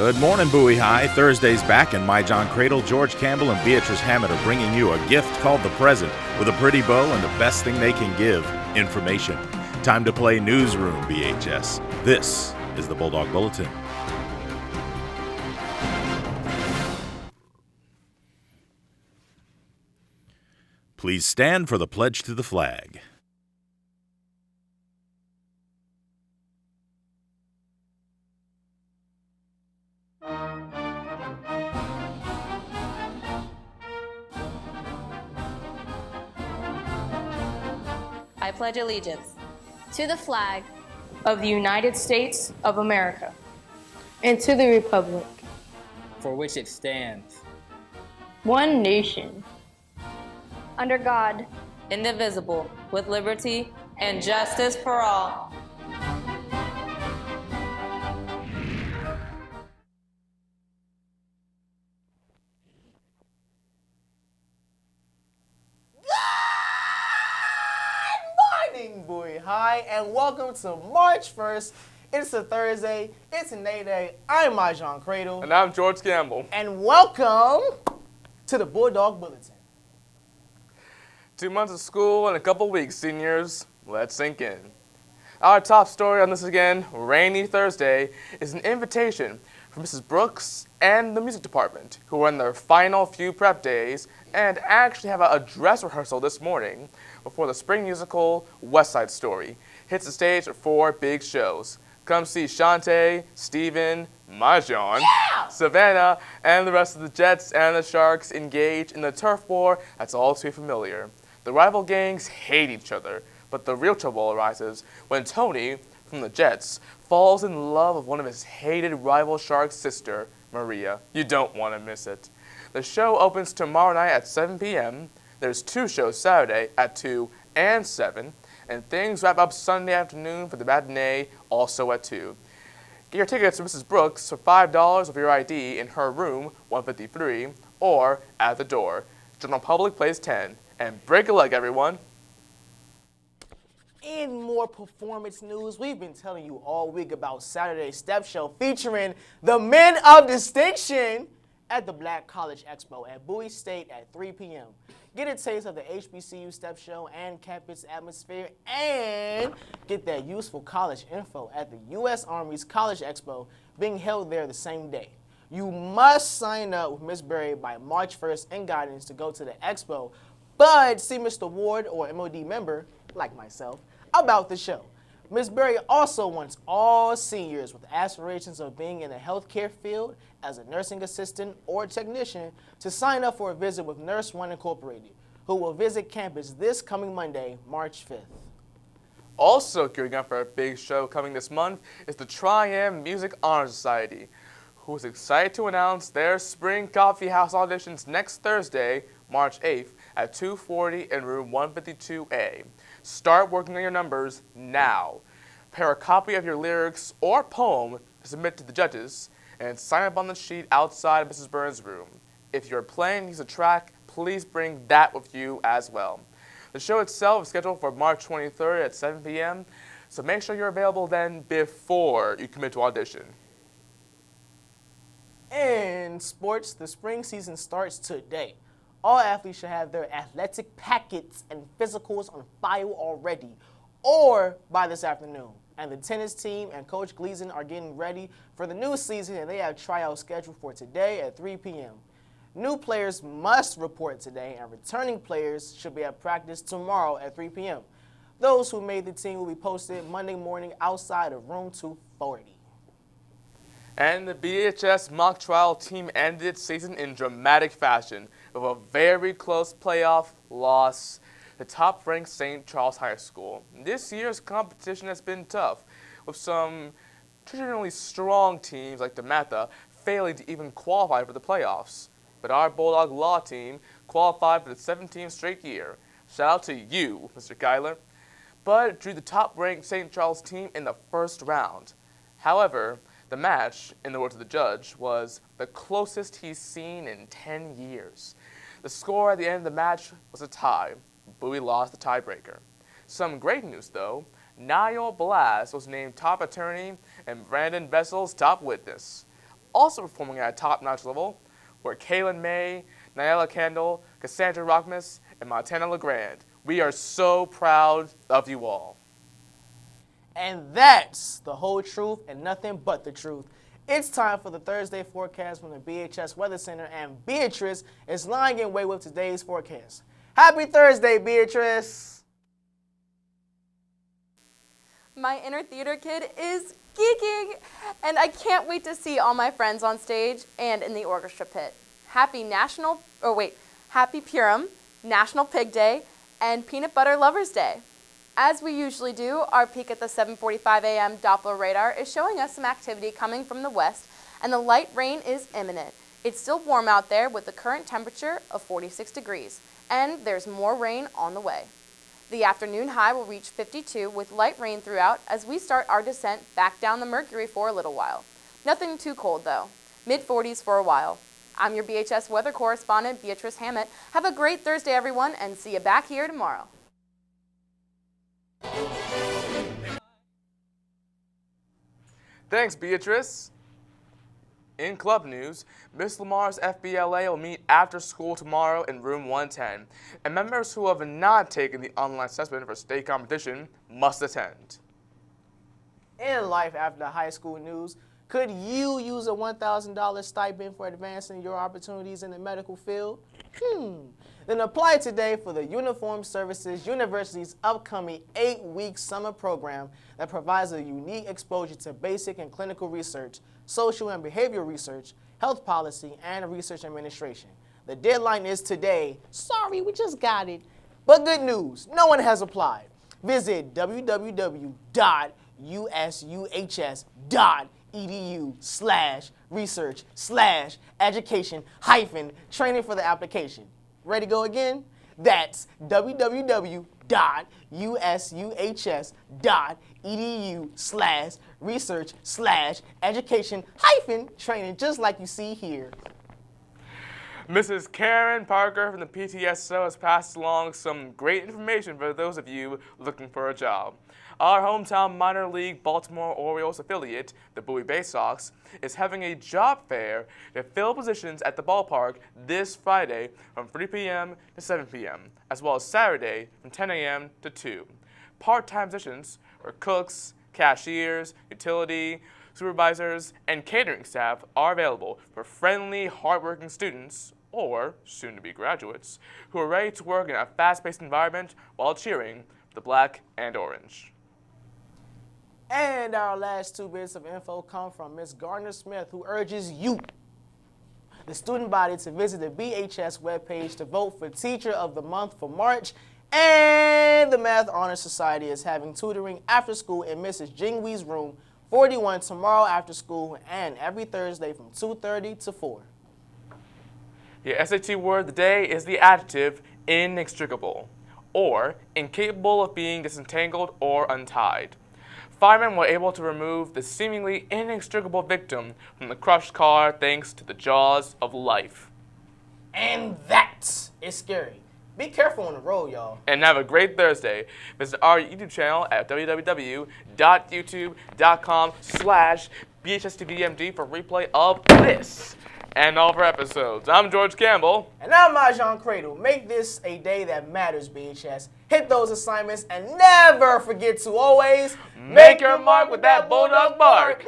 Good morning, Bowie High. Thursday's back, and my John Credle, George Campbell, and Beatrice Hammond are bringing you a gift called the present with a pretty bow and the best thing they can give, information. Time to play Newsroom, BHS. This is the Bulldog Bulletin. Please stand for the pledge to the flag. I pledge allegiance to the flag of the United States of America and to the republic for which it stands, one nation, under God, indivisible, with liberty and justice for all. Bowie High, and welcome to March 1st. It's a Thursday, it's a Nay Day. I'm my John Credle. And I'm George Campbell. And welcome to the Bulldog Bulletin. 2 months of school and a couple weeks, seniors. Let's sink in. Our top story on this again, rainy Thursday, is an invitation from Mrs. Brooks and the music department, who are in their final few prep days and actually have a dress rehearsal this morning before the spring musical West Side Story hits the stage for 4 big shows. Come see Shantae, Steven, Mahjong, Savannah, and the rest of the Jets and the Sharks engage in the turf war that's all too familiar. The rival gangs hate each other, but the real trouble arises when Tony, from the Jets, falls in love with one of his hated rival Sharks' sister, Maria. You don't want to miss it. The show opens tomorrow night at 7 p.m., There's 2 shows Saturday at 2 and 7, and things wrap up Sunday afternoon for the matinee, also at 2. Get your tickets to Mrs. Brooks for $5 with your ID in her room, 153, or at the door. General Public plays 10. And break a leg, everyone. In more performance news, we've been telling you all week about Saturday's Step Show featuring the Men of Distinction at the Black College Expo at Bowie State at 3 p.m. Get a taste of the HBCU Step Show and campus atmosphere, and get that useful college info at the U.S. Army's College Expo being held there the same day. You must sign up with Ms. Berry by March 1st in guidance to go to the expo, but see Mr. Ward or MOD member, like myself, about the show. Ms. Berry also wants all seniors with aspirations of being in the healthcare field as a nursing assistant or technician to sign up for a visit with Nurse One Incorporated, who will visit campus this coming Monday, March 5th. Also gearing up for a big show coming this month is the Tri-M Music Honor Society, who is excited to announce their Spring Coffee House auditions next Thursday, March 8th at 240 in room 152A. Start working on your numbers now. Prepare a copy of your lyrics or poem to submit to the judges, and sign up on the sheet outside Mrs. Burns' room. If you're planning to use a track, please bring that with you as well. The show itself is scheduled for March 23rd at 7 p.m., so make sure you're available then before you commit to audition. In sports, the spring season starts today. All athletes should have their athletic packets and physicals on file already, or by this afternoon. And the tennis team and Coach Gleason are getting ready for the new season, and they have tryouts scheduled for today at 3 p.m. New players must report today, and returning players should be at practice tomorrow at 3 p.m. Those who made the team will be posted Monday morning outside of room 240. And the BHS mock trial team ended its season in dramatic fashion with a very close playoff loss to top-ranked St. Charles High School. This year's competition has been tough, with some traditionally strong teams like DeMatha failing to even qualify for the playoffs. But our Bulldog Law team qualified for the 17th straight year. Shout out to you, Mr. Kyler. But drew the top-ranked St. Charles team in the first round. However, the match, in the words of the judge, was the closest he's seen in 10 years. The score at the end of the match was a tie. Bowie lost the tiebreaker. Some great news, though. Niall Blass was named top attorney and Brandon Vessel's top witness. also performing at a top-notch level were Kaylin May, Nyla Kendall, Cassandra Rockmus, and Montana LeGrand. We are so proud of you all. And that's the whole truth and nothing but the truth. It's time for the Thursday forecast from the BHS Weather Center, and Beatrice is lying in wait with today's forecast. Happy Thursday, Beatrice! My inner theater kid is geeking, and I can't wait to see all my friends on stage and in the orchestra pit. Happy Purim, National Pig Day, and Peanut Butter Lovers Day. As we usually do, our peek at the 7:45 a.m. Doppler radar is showing us some activity coming from the west, and the light rain is imminent. It's still warm out there with the current temperature of 46 degrees, and there's more rain on the way. The afternoon high will reach 52 with light rain throughout as we start our descent back down the Mercury for a little while. Nothing too cold though. Mid-40s for a while. I'm your BHS weather correspondent, Beatrice Hammond. Have a great Thursday, everyone, and see you back here tomorrow. Thanks, Beatrice. In club news, Miss Lamar's FBLA will meet after school tomorrow in room 110, and members who have not taken the online assessment for state competition must attend. In life after high school news, could you use a $1,000 stipend for advancing your opportunities in the medical field? Then apply today for the Uniformed Services University's upcoming 8-week summer program that provides a unique exposure to basic and clinical research, social and behavioral research, health policy, and research administration. The deadline is today. Sorry, we just got it. But good news, no one has applied. Visit www.usuhs.edu/research/education-training for the application. Ready to go again? That's www.usuhs.edu/research/education-training, just like you see here. Mrs. Karen Parker from the PTSO has passed along some great information for those of you looking for a job. Our hometown minor league Baltimore Orioles affiliate, the Bowie Bay Sox, is having a job fair to fill positions at the ballpark this Friday from 3 p.m. to 7 p.m., as well as Saturday from 10 a.m. to 2. Part-time positions for cooks, cashiers, utility, supervisors, and catering staff are available for friendly, hardworking students, or soon-to-be graduates, who are ready to work in a fast-paced environment while cheering for the black and orange. And our last two bits of info come from Ms. Gardner Smith, who urges you, the student body, to visit the BHS webpage to vote for Teacher of the Month for March. And the Math Honor Society is having tutoring after school in Mrs. Jingwee's room 41 tomorrow after school and every Thursday from 2:30 to 4. Your SAT word of the day is the adjective inextricable, or incapable of being disentangled or untied. Firemen were able to remove the seemingly inextricable victim from the crushed car thanks to the jaws of life. And that is scary. Be careful on the road, y'all. And have a great Thursday. Visit our YouTube channel at www.youtube.com/BHSTVMD for replay of this and all of our episodes. I'm George Campbell. And I'm Credle. Make this a day that matters, BHS. Hit those assignments and never forget to always Make your mark with that Bulldog bark.